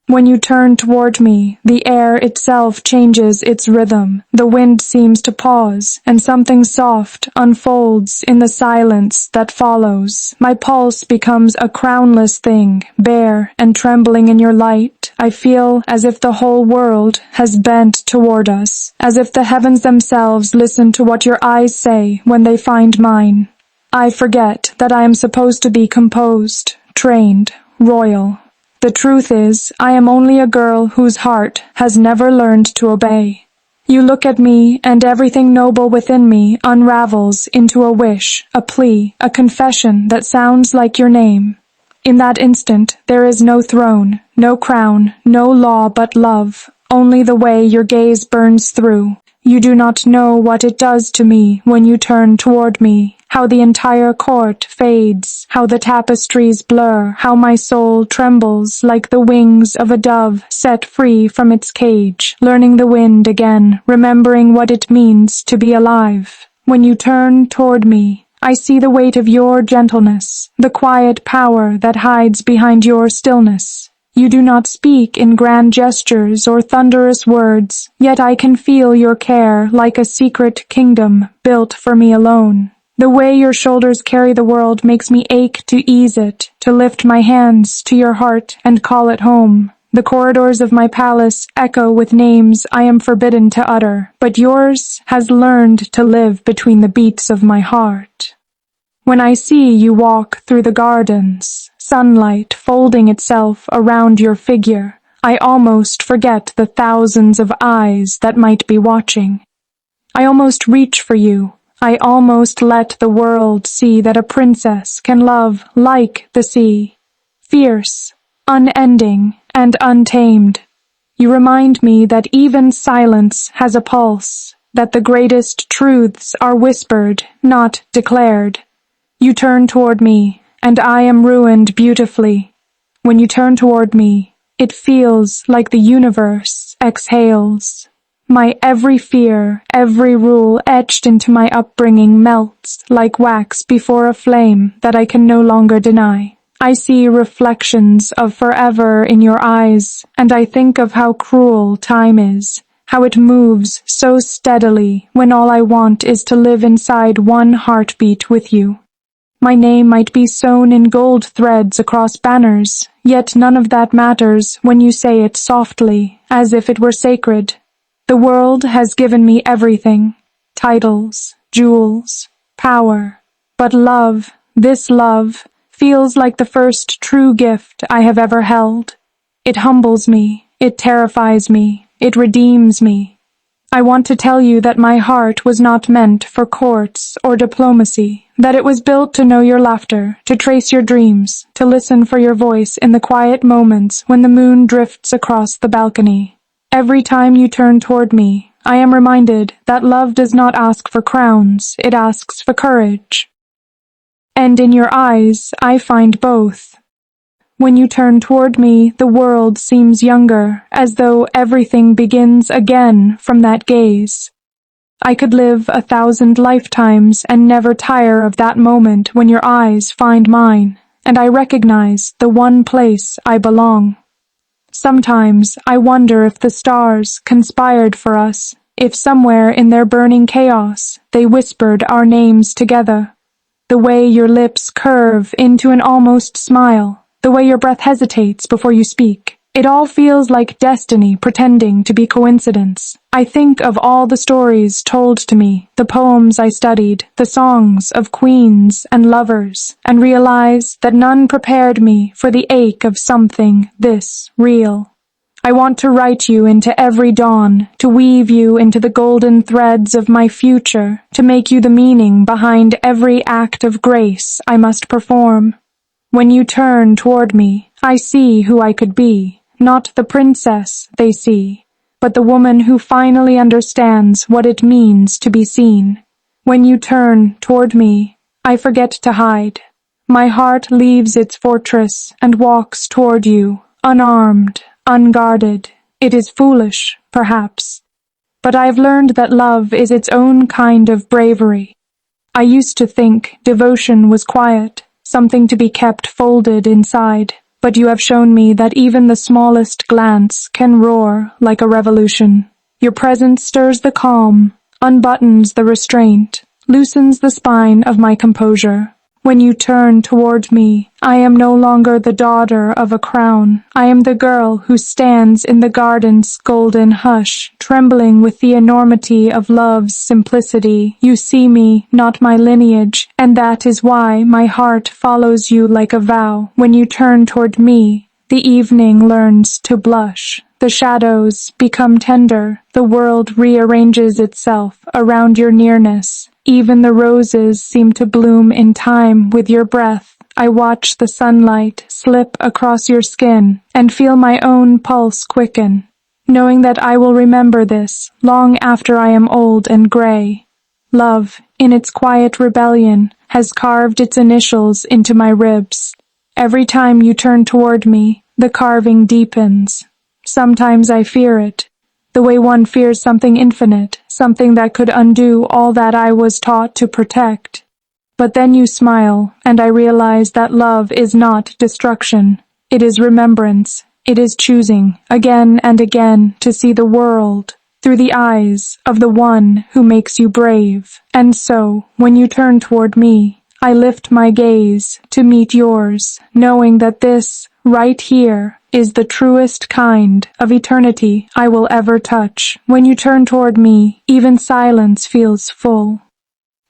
When you turn toward me, the air itself changes its rhythm. The wind seems to pause, and something soft unfolds in the silence that follows. My pulse becomes a crownless thing, bare and trembling in your light. I feel as if the whole world has bent toward us, as if the heavens themselves listen to what your eyes say when they find mine. I forget that I am supposed to be composed, trained, royal. The truth is, I am only a girl whose heart has never learned to obey. You look at me, and everything noble within me unravels into a wish, a plea, a confession that sounds like your name. In that instant, there is no throne, no crown, no law but love, only the way your gaze burns through. You do not know what it does to me when you turn toward me, how the entire court fades, how the tapestries blur, how my soul trembles like the wings of a dove set free from its cage, learning the wind again, remembering what it means to be alive. When you turn toward me, I see the weight of your gentleness, the quiet power that hides behind your stillness. You do not speak in grand gestures or thunderous words, yet I can feel your care like a secret kingdom built for me alone. The way your shoulders carry the world makes me ache to ease it, to lift my hands to your heart and call it home. The corridors of my palace echo with names I am forbidden to utter, but yours has learned to live between the beats of my heart. When I see you walk through the gardens, sunlight folding itself around your figure, I almost forget the thousands of eyes that might be watching. I almost reach for you. I almost let the world see that a princess can love like the sea, fierce, unending, and untamed. You remind me that even silence has a pulse, that the greatest truths are whispered, not declared. You turn toward me, and I am ruined beautifully. When you turn toward me, it feels like the universe exhales. My every fear, every rule etched into my upbringing melts like wax before a flame that I can no longer deny. I see reflections of forever in your eyes, and I think of how cruel time is, how it moves so steadily when all I want is to live inside one heartbeat with you. My name might be sewn in gold threads across banners, yet none of that matters when you say it softly, as if it were sacred. The world has given me everything, titles, jewels, power, but love, this love, feels like the first true gift I have ever held. It humbles me, it terrifies me, it redeems me. I want to tell you that my heart was not meant for courts or diplomacy, that it was built to know your laughter, to trace your dreams, to listen for your voice in the quiet moments when the moon drifts across the balcony. Every time you turn toward me, I am reminded that love does not ask for crowns, it asks for courage. And in your eyes, I find both. When you turn toward me, the world seems younger, as though everything begins again from that gaze. I could live 1,000 lifetimes and never tire of that moment when your eyes find mine, and I recognize the one place I belong. Sometimes I wonder if the stars conspired for us, if somewhere in their burning chaos they whispered our names together. The way your lips curve into an almost smile, the way your breath hesitates before you speak. It all feels like destiny pretending to be coincidence. I think of all the stories told to me, the poems I studied, the songs of queens and lovers, and realize that none prepared me for the ache of something this real. I want to write you into every dawn, to weave you into the golden threads of my future, to make you the meaning behind every act of grace I must perform. When you turn toward me, I see who I could be, not the princess they see, but the woman who finally understands what it means to be seen. When you turn toward me, I forget to hide. My heart leaves its fortress and walks toward you, unarmed, unguarded. It is foolish, perhaps, but I've learned that love is its own kind of bravery. I used to think devotion was quiet, something to be kept folded inside, but you have shown me that even the smallest glance can roar like a revolution. Your presence stirs the calm, unbuttons the restraint, loosens the spine of my composure. When you turn toward me, I am no longer the daughter of a crown. I am the girl who stands in the garden's golden hush, trembling with the enormity of love's simplicity. You see me, not my lineage, and that is why my heart follows you like a vow. When you turn toward me, the evening learns to blush. The shadows become tender. The world rearranges itself around your nearness. Even the roses seem to bloom in time with your breath. I watch the sunlight slip across your skin and feel my own pulse quicken, knowing that I will remember this long after I am old and gray. Love, in its quiet rebellion, has carved its initials into my ribs. Every time you turn toward me, the carving deepens. Sometimes I fear it, the way one fears something infinite, something that could undo all that I was taught to protect. But then you smile, and I realize that love is not destruction. It is remembrance. It is choosing, again and again, to see the world through the eyes of the one who makes you brave. And so, when you turn toward me, I lift my gaze to meet yours, knowing that this, right here, is the truest kind of eternity I will ever touch. When you turn toward me, even silence feels full.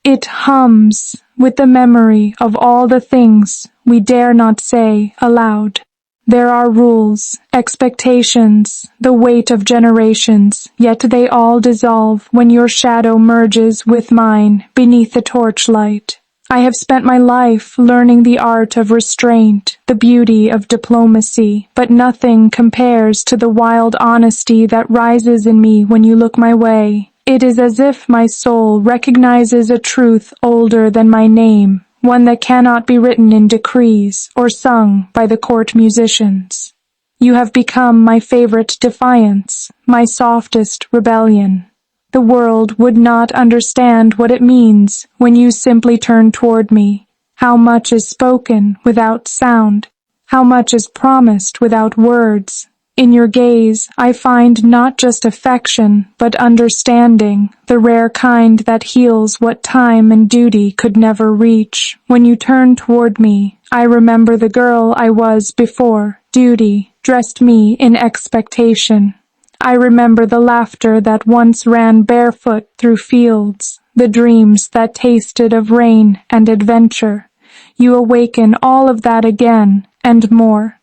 It hums with the memory of all the things we dare not say aloud. There are rules, expectations, the weight of generations, yet they all dissolve when your shadow merges with mine beneath the torchlight. I have spent my life learning the art of restraint, the beauty of diplomacy, but nothing compares to the wild honesty that rises in me when you look my way. It is as if my soul recognizes a truth older than my name, one that cannot be written in decrees or sung by the court musicians. You have become my favorite defiance, my softest rebellion. The world would not understand what it means when you simply turn toward me. How much is spoken without sound, how much is promised without words. In your gaze I find not just affection, but understanding, the rare kind that heals what time and duty could never reach. When you turn toward me, I remember the girl I was before. Duty dressed me in expectation. I remember the laughter that once ran barefoot through fields, the dreams that tasted of rain and adventure. You awaken all of that again, and more.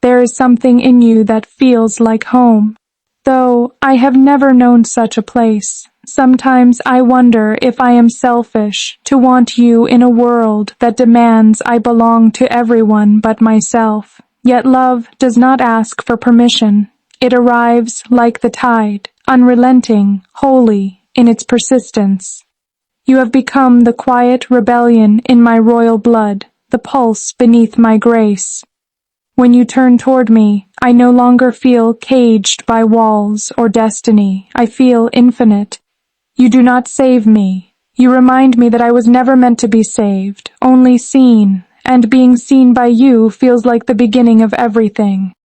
There is something in you that feels like home, though I have never known such a place. Sometimes I wonder if I am selfish to want you in a world that demands I belong to everyone but myself. Yet love does not ask for permission. It arrives like the tide, unrelenting, holy in its persistence. You have become the quiet rebellion in my royal blood, the pulse beneath my grace. When you turn toward me, I no longer feel caged by walls or destiny. I feel infinite. You do not save me. You remind me that I was never meant to be saved, only seen, and being seen by you feels like the beginning of everything.